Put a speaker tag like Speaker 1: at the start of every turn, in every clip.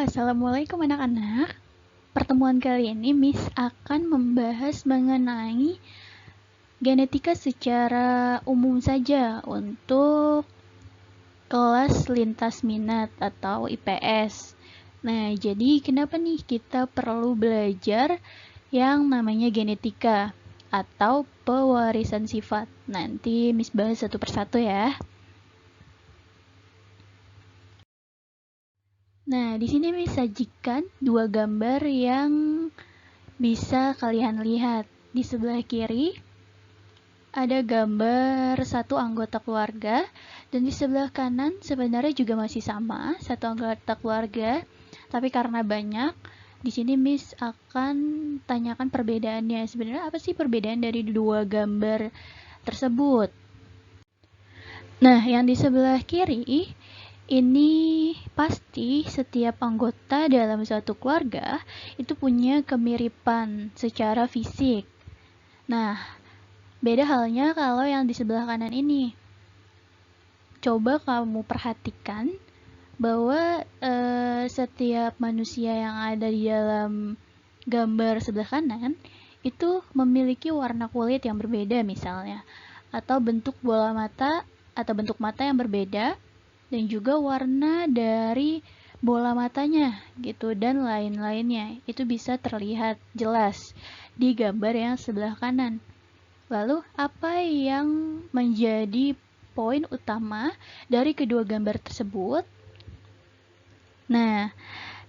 Speaker 1: Assalamualaikum anak-anak. Pertemuan kali ini Miss akan membahas mengenai genetika secara umum saja untuk kelas lintas minat atau IPS. Nah, jadi kenapa nih kita perlu belajar yang namanya genetika atau pewarisan sifat? Nanti Miss bahas satu persatu ya. Nah, di sini Miss sajikan dua gambar yang bisa kalian lihat. Di sebelah kiri ada gambar satu anggota keluarga, dan di sebelah kanan sebenarnya juga masih sama, satu anggota keluarga, tapi karena banyak, di sini Miss akan tanyakan perbedaannya. Sebenarnya apa sih perbedaan dari dua gambar tersebut? Nah, yang di sebelah kiri ini pasti setiap anggota dalam suatu keluarga itu punya kemiripan secara fisik. Nah, beda halnya kalau yang di sebelah kanan ini. Coba kamu perhatikan bahwa setiap manusia yang ada di dalam gambar sebelah kanan itu memiliki warna kulit yang berbeda misalnya, atau bentuk bola mata atau bentuk mata yang berbeda, dan juga warna dari bola matanya gitu, dan lain-lainnya. Itu bisa terlihat jelas di gambar yang sebelah kanan. Lalu apa yang menjadi poin utama dari kedua gambar tersebut? Nah,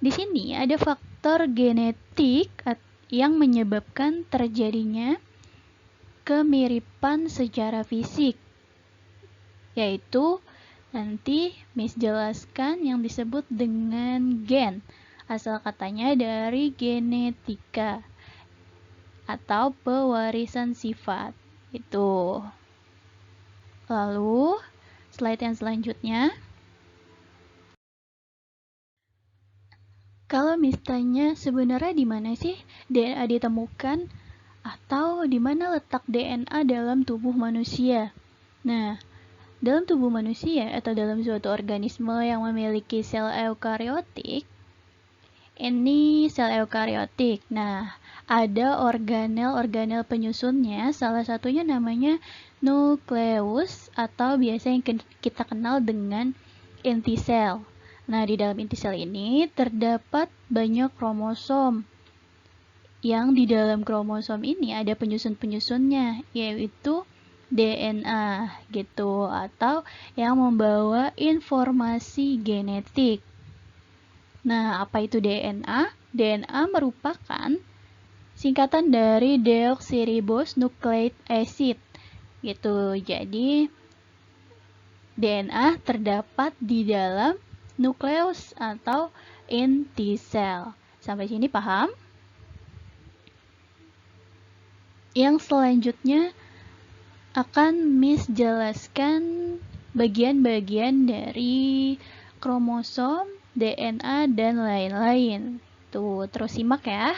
Speaker 1: di sini ada faktor genetik yang menyebabkan terjadinya kemiripan secara fisik, yaitu nanti Miss jelaskan yang disebut dengan gen. Asal katanya dari genetika atau pewarisan sifat. Itu. Lalu, slide yang selanjutnya. Kalau Miss tanya sebenarnya di mana sih DNA ditemukan atau di mana letak DNA dalam tubuh manusia? Nah, dalam tubuh manusia atau dalam suatu organisme yang memiliki sel eukariotik, ini sel eukariotik. Nah, ada organel-organel penyusunnya, salah satunya namanya nukleus atau biasa yang kita kenal dengan inti sel. Nah, di dalam inti sel ini terdapat banyak kromosom. Yang di dalam kromosom ini ada penyusun-penyusunnya, yaitu DNA gitu, atau yang membawa informasi genetik. Nah, apa itu DNA? DNA merupakan singkatan dari deoxyribonucleic acid gitu. Jadi DNA terdapat di dalam nukleus atau inti sel. Sampai sini paham? Yang selanjutnya akan Miss jelaskan bagian-bagian dari kromosom, DNA, dan lain-lain. Tuh, terus simak ya.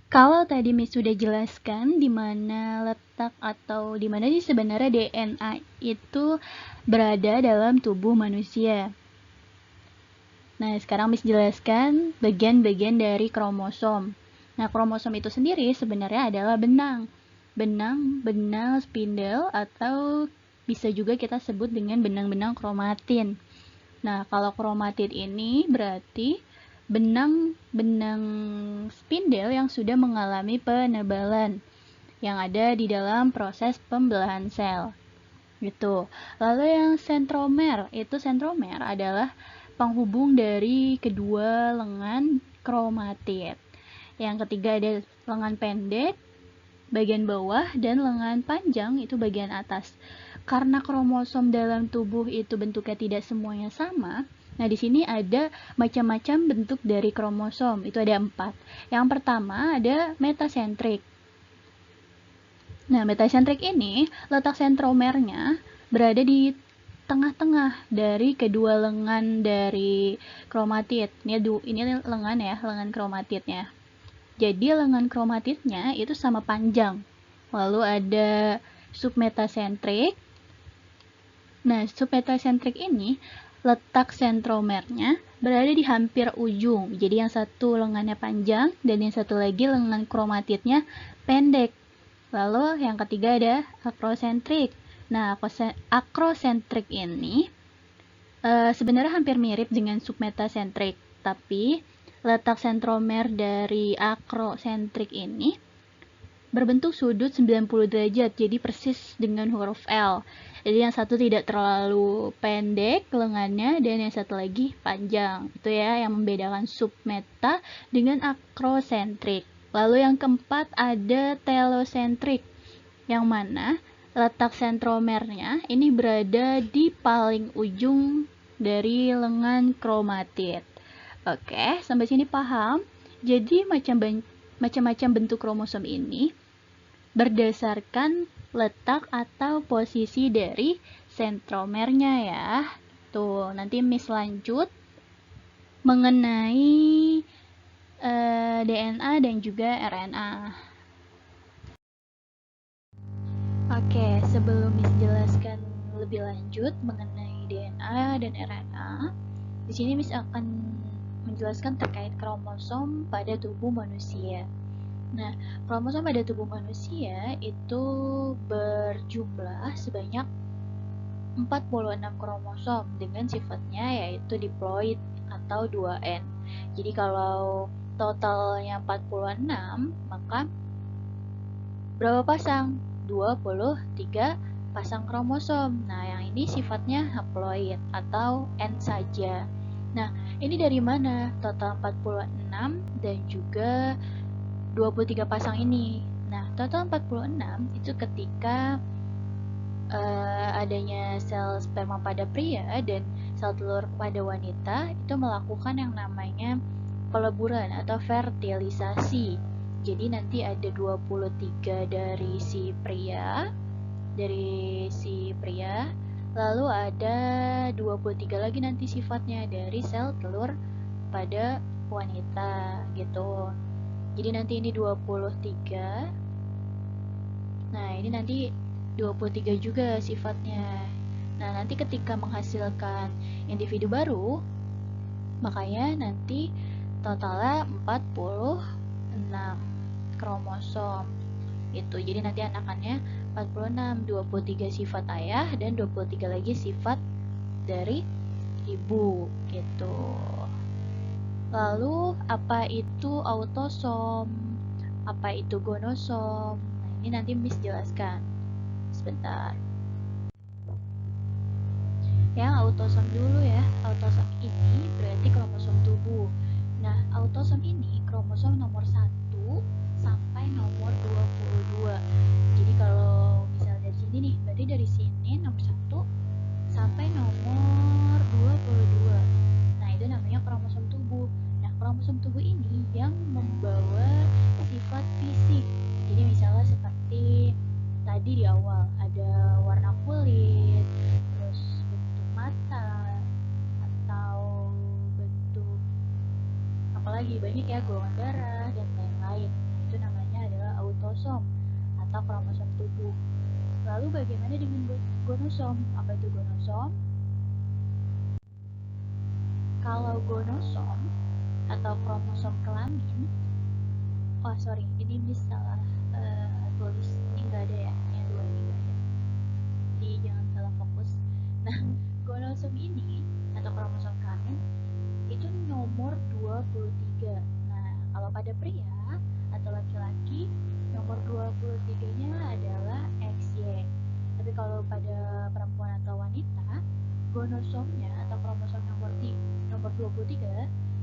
Speaker 1: Kalau tadi Miss sudah jelaskan di mana letak atau di mana sih sebenarnya DNA itu berada dalam tubuh manusia. Nah, sekarang Miss jelaskan bagian-bagian dari kromosom. Nah, kromosom itu sendiri sebenarnya adalah benang spindle, atau bisa juga kita sebut dengan benang-benang kromatin. Nah, kalau kromatin ini berarti benang-benang spindle yang sudah mengalami penebalan yang ada di dalam proses pembelahan sel. Gitu. Lalu yang sentromer adalah penghubung dari kedua lengan kromatid. Yang ketiga ada lengan pendek bagian bawah, dan lengan panjang itu bagian atas. Karena kromosom dalam tubuh itu bentuknya tidak semuanya sama, nah di sini ada macam-macam bentuk dari kromosom, itu ada 4. Yang pertama ada metasentrik. Nah, metasentrik ini letak sentromernya berada di tengah-tengah dari kedua lengan dari kromatid. Ini lengan ya, lengan kromatidnya. Jadi lengan kromatidnya itu sama panjang. Lalu ada submetasentrik. Nah, submetasentrik ini letak sentromernya berada di hampir ujung. Jadi yang satu lengannya panjang dan yang satu lagi lengan kromatidnya pendek. Lalu yang ketiga ada akrosentrik. Nah, akrosentrik ini sebenarnya hampir mirip dengan submetasentrik, tapi letak sentromer dari akrosentrik ini berbentuk sudut 90 derajat, jadi persis dengan huruf L. Jadi yang satu tidak terlalu pendek lengannya dan yang satu lagi panjang. Itu ya yang membedakan submeta dengan akrosentrik. Lalu yang keempat ada telosentrik, yang mana letak sentromernya ini berada di paling ujung dari lengan kromatid. Oke, sampai sini paham? Jadi macam-macam bentuk kromosom ini berdasarkan letak atau posisi dari sentromernya ya. Tuh, nanti Miss lanjut mengenai DNA dan juga RNA. Oke, sebelum Miss jelaskan lebih lanjut mengenai DNA dan RNA, di sini Miss akan menjelaskan terkait kromosom pada tubuh manusia. Nah, kromosom pada tubuh manusia itu berjumlah sebanyak 46 kromosom dengan sifatnya yaitu diploid atau 2N. Jadi kalau totalnya 46, maka berapa pasang? 23 pasang kromosom. Nah, yang ini sifatnya haploid atau N saja. Nah, ini dari mana? Total 46 dan juga 23 pasang ini. Nah, total 46 itu ketika adanya sel sperma pada pria dan sel telur pada wanita itu melakukan yang namanya peleburan atau fertilisasi. Jadi nanti ada 23 dari si pria, lalu ada 23 lagi nanti sifatnya dari sel telur pada wanita gitu. Jadi nanti ini 23. Nah, ini nanti 23 juga sifatnya. Nah, nanti ketika menghasilkan individu baru, makanya nanti totalnya 46 kromosom itu. Jadi nanti anakannya 46, 23 sifat ayah dan 23 lagi sifat dari ibu gitu. Lalu apa itu autosom? Apa itu gonosom? Nah, ini nanti Miss jelaskan. Sebentar. Yang autosom dulu ya. Autosom ini berarti kromosom tubuh. Nah, autosom ini kromosom nomor 1 sampai nomor 22. Jadi kalau misalnya dari sini nih, berarti dari sini nomor 1 sampai nomor 22. Nah, itu namanya kromosom tubuh. Nah, kromosom tubuh ini yang membawa sifat fisik. Jadi misalnya seperti tadi di awal ada warna kulit, terus bentuk mata, atau bentuk apalagi banyak ya, golongan darah dan lain-lain. Itu namanya adalah autosom atau kromosom tubuh. Lalu bagaimana dengan gonosom? Apa itu gonosom? Kalau gonosom atau kromosom kelamin, ini Miss salah tulis, ini nggak ada ya, yang dua ini nggak ada, jadi jangan salah fokus. Nah, gonosom ini atau kromosom kelamin itu nomor 23. Nah, kalau pada pria atau laki-laki nomor 23-nya adalah XY. Tapi kalau pada perempuan atau wanita, gonosomnya atau kromosom nomor 23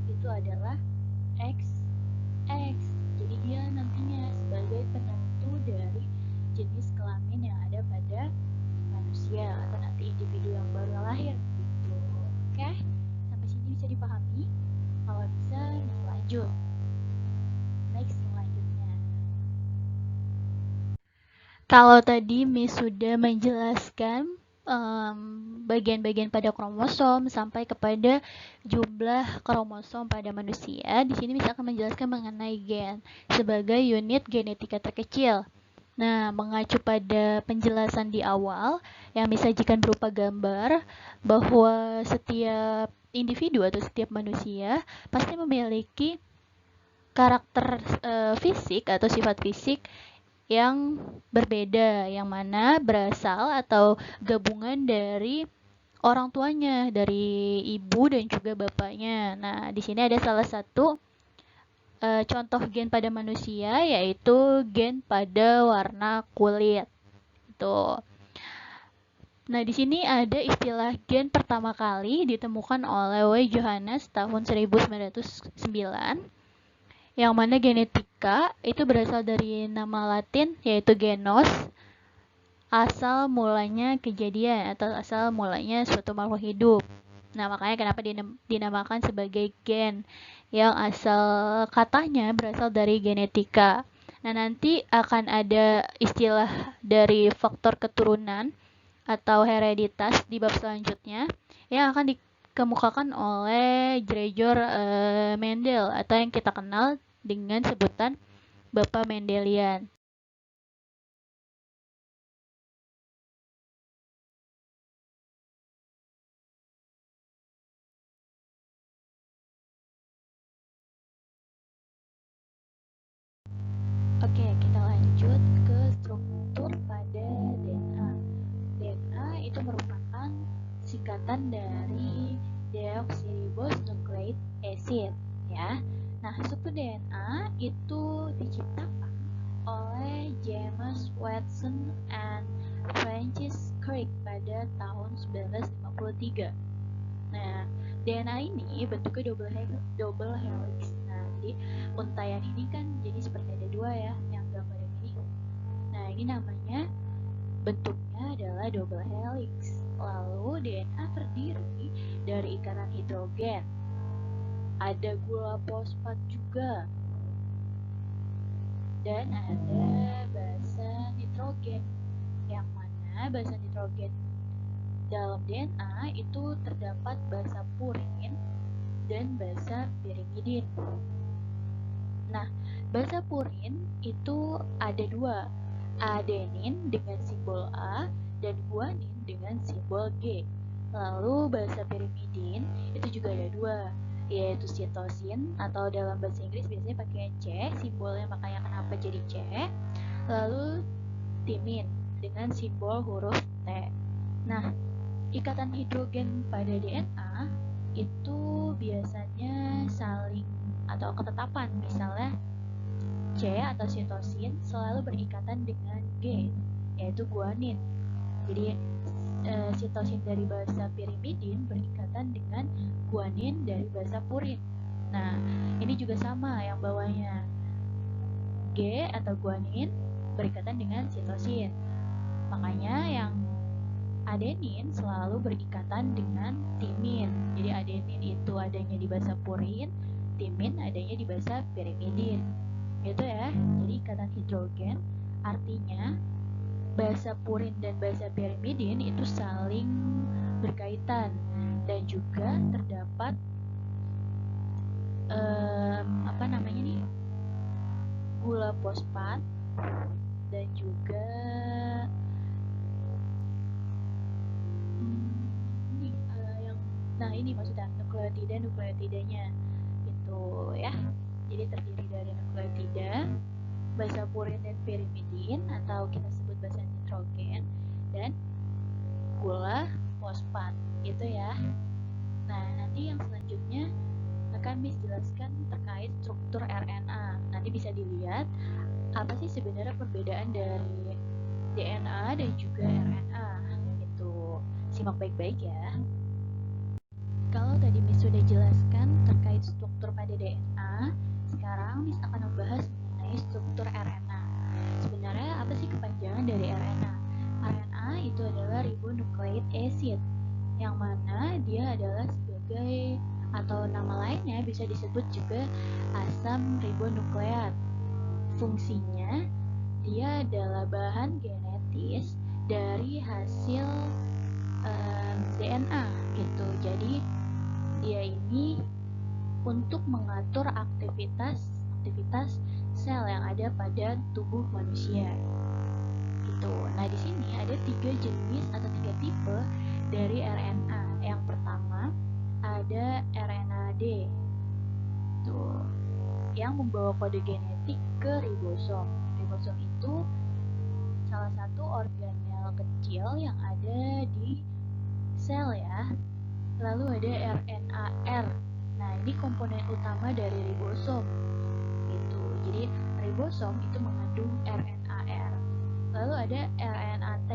Speaker 1: itu adalah XX. Jadi dia nantinya sebagai penentu dari jenis kelamin yang ada pada manusia atau nanti individu yang baru lahir gitu. Oke? Sampai sini bisa dipahami? Kalau bisa, lanjut. Next selanjutnya. Kalau tadi Miss sudah menjelaskan bagian-bagian pada kromosom sampai kepada jumlah kromosom pada manusia, di sini Miss akan menjelaskan mengenai gen sebagai unit genetika terkecil. Nah, mengacu pada penjelasan di awal yang disajikan berupa gambar bahwa setiap individu atau setiap manusia pasti memiliki karakter fisik atau sifat fisik yang berbeda, yang mana berasal atau gabungan dari orang tuanya, dari ibu dan juga bapaknya. Nah, di sini ada salah satu contoh gen pada manusia, yaitu gen pada warna kulit. Tuh. Nah, di sini ada istilah gen pertama kali ditemukan oleh W. Johannes tahun 1909, yang mana genetika itu berasal dari nama Latin yaitu genos, asal mulanya kejadian atau asal mulanya suatu makhluk hidup. Nah, makanya kenapa dinamakan sebagai gen, yang asal katanya berasal dari genetika. Nah, nanti akan ada istilah dari faktor keturunan atau hereditas di bab selanjutnya yang akan dikemukakan oleh Gregor Mendel atau yang kita kenal dengan sebutan Bapak Mendelian. Oke, kita lanjut ke struktur pada DNA. DNA itu merupakan singkatan dari deoxyribonucleic acid, ya. Nah, struktur DNA itu diciptakan oleh James Watson and Francis Crick pada tahun 1953. Nah, DNA ini bentuknya double helix. Nah, jadi untaian ini kan jadi seperti ada dua ya, yang gambar ini. Nah, ini namanya bentuknya adalah double helix. Lalu DNA terdiri dari ikatan hidrogen. Ada gula fosfat juga. Dan ada basa nitrogen. Yang mana basa nitrogen dalam DNA itu terdapat basa purin dan basa pirimidin. Nah, basa purin itu ada dua, adenin dengan simbol A dan guanin dengan simbol G. Lalu basa pirimidin itu juga ada dua, yaitu sitosin atau dalam bahasa Inggris biasanya pakai C, simbolnya makanya kenapa jadi C. Lalu timin dengan simbol huruf T. Nah, ikatan hidrogen pada DNA itu biasanya saling atau ketetapan, misalnya C atau sitosin selalu berikatan dengan G, yaitu guanin. Jadi sitosin dari basa pirimidin berikatan dengan guanin dari basa purin. Nah, ini juga sama yang bawahnya. G atau guanin berikatan dengan sitosin. Makanya yang adenin selalu berikatan dengan timin. Jadi adenin itu adanya di basa purin, timin adanya di basa pirimidin. Gitu ya. Jadi ikatan hidrogen artinya basa purin dan basa pirimidin itu saling berkaitan, dan juga terdapat gula fosfat dan juga ini maksudnya nukleotidanya itu ya. Jadi terdiri dari nukleotida, basa purin dan pirimidin atau kita sebut basa nitrogen, dan gula fosfat gitu ya. Nah, nanti yang selanjutnya akan Miss jelaskan terkait struktur RNA. Nanti bisa dilihat apa sih sebenarnya perbedaan dari DNA dan juga RNA gitu. Simak baik-baik ya. Kalau tadi Miss sudah jelaskan terkait struktur pada DNA, sekarang Miss akan membahas mengenai struktur RNA. Sebenarnya apa sih kepanjangan dari RNA? RNA itu adalah ribonucleic acid, yang mana dia adalah sebagai atau nama lainnya bisa disebut juga asam ribonukleat. Fungsinya dia adalah bahan genetis dari hasil DNA gitu. Jadi dia ini untuk mengatur aktivitas sel yang ada pada tubuh manusia. gitu. Nah, di sini ada 3 jenis atau 3 tipe dari RNA. Yang pertama ada RNA D, tuh, yang membawa kode genetik ke ribosom. Ribosom itu salah satu organel kecil yang ada di sel ya. Lalu ada RNAR. Nah, ini komponen utama dari ribosom. Gitu. Jadi ribosom itu mengandung RNAR. Lalu ada RNAT,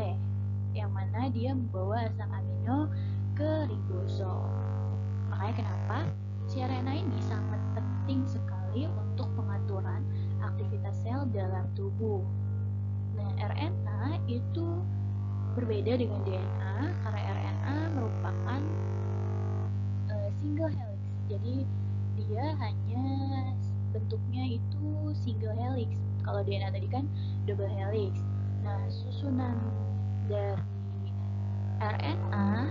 Speaker 1: yang mana dia membawa asam amino ke ribosom. Makanya kenapa si RNA ini sangat penting sekali untuk pengaturan aktivitas sel dalam tubuh. Nah, RNA itu berbeda dengan DNA karena RNA merupakan single helix. Jadi dia hanya bentuknya itu single helix. Kalau DNA tadi kan double helix. Nah, susunan dari RNA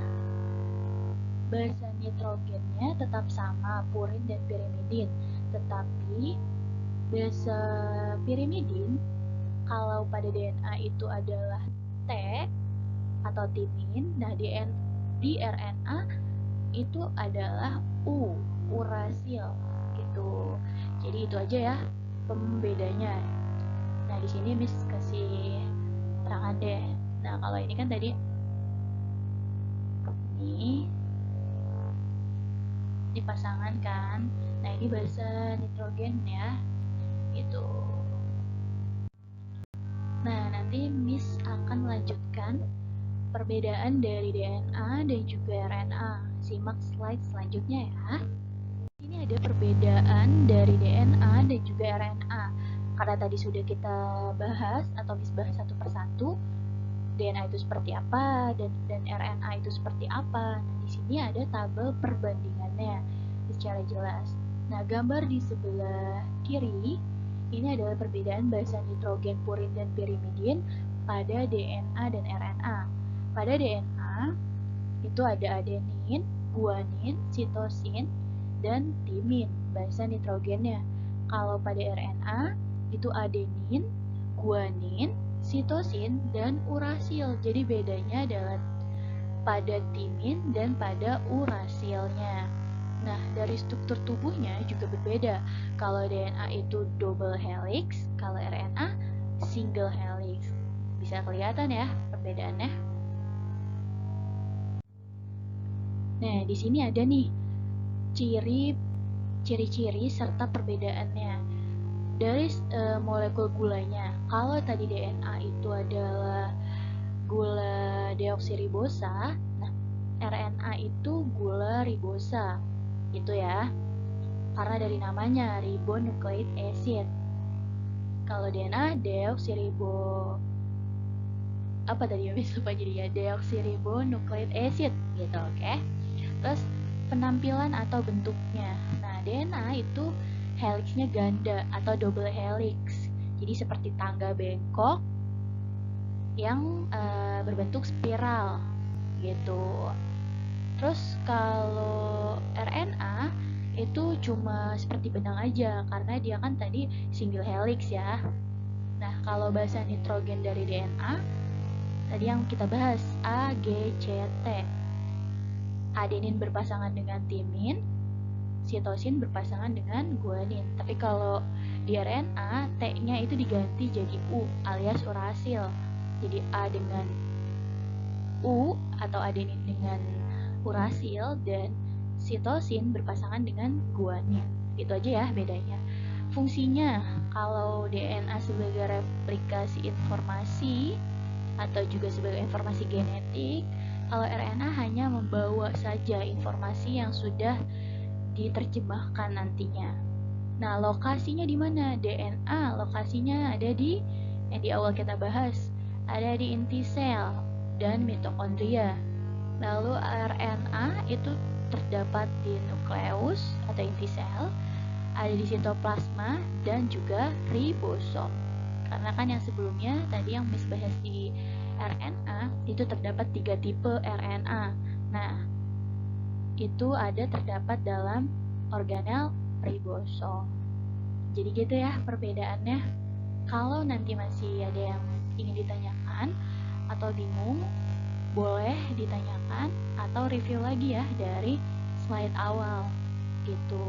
Speaker 1: basa nitrogennya tetap sama, purin dan pirimidin. Tetapi basa pirimidin kalau pada DNA itu adalah T atau timin, nah di RNA itu adalah urasil gitu. Jadi itu aja ya pembedanya. Nah, di sini Miss kasih terangan deh. Nah, kalau ini kan tadi ini dipasangan kan. Nah, ini basa nitrogen ya. Gitu. Nah, nanti Miss akan melanjutkan perbedaan dari DNA dan juga RNA. Simak slide selanjutnya ya. Ini ada perbedaan dari DNA dan juga RNA. Karena tadi sudah kita bahas atau Miss bahas satu persatu, DNA itu seperti apa dan RNA itu seperti apa. Nah, di sini ada tabel perbandingannya secara jelas. Nah, gambar di sebelah kiri ini adalah perbedaan basa nitrogen, purin, dan pirimidin pada DNA dan RNA. Pada DNA itu ada adenin, guanin, sitosin, dan timin basa nitrogennya. Kalau pada RNA itu adenin, guanin, sitosin, dan urasil. Jadi bedanya adalah pada timin dan pada urasilnya. Nah, dari struktur tubuhnya juga berbeda. Kalau DNA itu double helix, kalau RNA single helix. Bisa kelihatan ya perbedaannya. Nah, di sini ada nih ciri-ciri serta perbedaannya. Dari molekul gulanya, kalau tadi DNA itu adalah gula deoksiribosa, nah RNA itu gula ribosa, gitu ya. Karena dari namanya ribonucleic acid. Kalau DNA apa tadi ya, lupa jadinya deoksiribonucleic acid, gitu, oke. Terus penampilan atau bentuknya. Nah, DNA itu helixnya ganda atau double helix. Jadi seperti tangga bengkok yang berbentuk spiral gitu. Terus kalau RNA itu cuma seperti benang aja karena dia kan tadi single helix ya. Nah, kalau basa nitrogen dari DNA tadi yang kita bahas A, G, C, T. Adenin berpasangan dengan timin, sitosin berpasangan dengan guanin. Tapi kalau di RNA, T-nya itu diganti jadi U alias urasil. Jadi A dengan U atau adenin dengan urasil dan sitosin berpasangan dengan guanin. Itu aja ya bedanya. Fungsinya, kalau DNA sebagai replikasi informasi atau juga sebagai informasi genetik, kalau RNA hanya membawa saja informasi yang sudah diterjemahkan nantinya. Nah, lokasinya di mana? DNA lokasinya ada di yang di awal kita bahas, ada di inti sel dan mitokondria. Lalu RNA itu terdapat di nukleus atau inti sel, ada di sitoplasma dan juga ribosom. Karena kan yang sebelumnya tadi yang Miss bahas di RNA itu terdapat 3 tipe RNA. Nah, itu terdapat dalam organel ribosom. Jadi gitu ya perbedaannya. Kalau nanti masih ada yang ingin ditanyakan, kesulitan atau bingung, boleh ditanyakan atau review lagi ya dari slide awal gitu.